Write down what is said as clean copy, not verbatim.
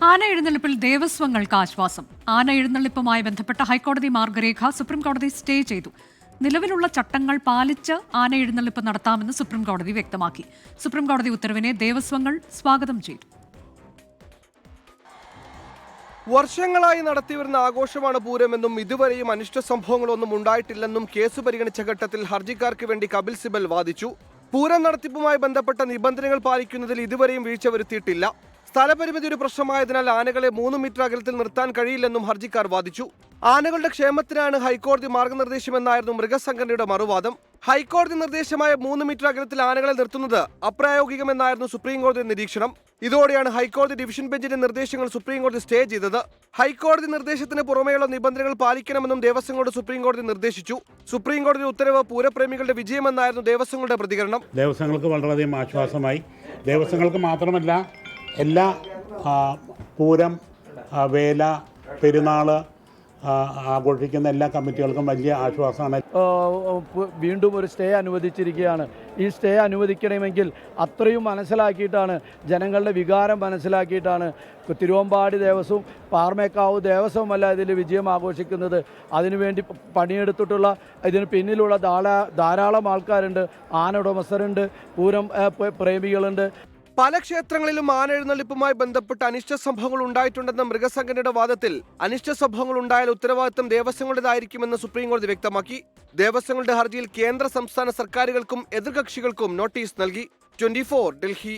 ആന എഴുന്നള്ളിപ്പിൽ ദേവസ്വങ്ങൾക്ക് ആശ്വാസം. ആന എഴുന്നള്ളിപ്പുമായി ബന്ധപ്പെട്ട ഹൈക്കോടതി മാർഗരേഖ സുപ്രീംകോടതി സ്റ്റേ ചെയ്തു. നിലവിലുള്ള ചട്ടങ്ങൾ പാലിച്ച് ആന എഴുന്നള്ളിപ്പ് നടത്താമെന്ന് സുപ്രീംകോടതി വ്യക്തമാക്കി. സുപ്രീംകോടതി ഉത്തരവിനെ ദേവസ്വങ്ങൾ സ്വാഗതം ചെയ്തു. വർഷങ്ങളായി നടത്തിവരുന്ന ആഘോഷമാണ് പൂരമെന്നും ഇതുവരെയും അനിഷ്ട സംഭവങ്ങളൊന്നും ഉണ്ടായിട്ടില്ലെന്നും കേസ് പരിഗണിച്ച ഘട്ടത്തിൽ ഹർജിക്കാർക്ക് വേണ്ടി കപിൽ സിബൽ വാദിച്ചു. പൂരം നടത്തിപ്പുമായി ബന്ധപ്പെട്ട നിബന്ധനകൾ പാലിക്കുന്നതിൽ ഇതുവരെയും വീഴ്ച വരുത്തിയിട്ടില്ല. സ്ഥലപരിമിതി ഒരു പ്രശ്നമായതിനാൽ ആനകളെ 3 മീറ്റർ അകലത്തിൽ നിർത്താൻ കഴിയില്ലെന്നും ഹർജിക്കാർ വാദിച്ചു. ആനകളുടെ ക്ഷേമത്തിനാണ് ഹൈക്കോടതി മാർഗനിർദ്ദേശമെന്നായിരുന്നു മൃഗസംഘടനയുടെ മറുവാദം. ഹൈക്കോടതി നിർദ്ദേശമായ 3 മീറ്റർ അകലത്തിൽ ആനകളെ നിർത്തുന്നത് അപ്രായോഗികമെന്നായിരുന്നു സുപ്രീംകോടതി നിരീക്ഷണം. ഇതോടെയാണ് ഹൈക്കോടതി ഡിവിഷൻ ബെഞ്ചിന്റെ നിർദ്ദേശങ്ങൾ സുപ്രീംകോടതി സ്റ്റേ ചെയ്തത്. ഹൈക്കോടതി നിർദ്ദേശത്തിന് പുറമെയുള്ള നിബന്ധനകൾ പാലിക്കണമെന്നും ദേവസ്വങ്ങളോട് സുപ്രീംകോടതി നിർദ്ദേശിച്ചു. സുപ്രീംകോടതി ഉത്തരവ് പൂരപ്രേമികളുടെ വിജയമെന്നായിരുന്നു ദേവസ്വങ്ങളുടെ പ്രതികരണം. ദേവസ്വങ്ങൾക്ക് വളരെയധികം ആശ്വാസമായി. ദേവസ്വങ്ങൾക്ക് മാത്രമല്ല, എല്ലാ പൂരം, വേല, പെരുന്നാൾ ആഘോഷിക്കുന്ന എല്ലാ കമ്മിറ്റികൾക്കും വലിയ ആശ്വാസമാണ്. വീണ്ടും ഒരു സ്റ്റേ അനുവദിച്ചിരിക്കുകയാണ്. ഈ സ്റ്റേ അനുവദിക്കണമെങ്കിൽ അത്രയും മനസ്സിലാക്കിയിട്ടാണ്, ജനങ്ങളുടെ വികാരം മനസ്സിലാക്കിയിട്ടാണ് തിരുവമ്പാടി ദേവസ്വം, പാറമേക്കാവ് ദേവസ്വമല്ല ഇതിൽ വിജയം ആഘോഷിക്കുന്നത്. അതിനുവേണ്ടി പണിയെടുത്തിട്ടുള്ള, ഇതിന് പിന്നിലുള്ള ധാരാളം ആൾക്കാരുണ്ട്. ആന ഉടമസ്ഥരുണ്ട്, പൂരം പ്രേമികളുണ്ട്. പല ക്ഷേത്രങ്ങളിലും ആന എഴുന്നള്ളിപ്പുമായി ബന്ധപ്പെട്ട് അനിഷ്ട സംഭവങ്ങൾ ഉണ്ടായിട്ടുണ്ടെന്ന മൃഗസംഘടനയുടെ വാദത്തിൽ അനിഷ്ട സംഭവങ്ങൾ ഉണ്ടായാൽ ഉത്തരവാദിത്തം ദേവസ്വങ്ങളുടേതായിരിക്കുമെന്ന് സുപ്രീംകോടതി വ്യക്തമാക്കി. ദേവസ്വങ്ങളുടെ ഹർജിയിൽ കേന്ദ്ര സംസ്ഥാന സർക്കാരുകൾക്കും എതിർകക്ഷികൾക്കും നോട്ടീസ് നൽകി. 24 ഡൽഹി.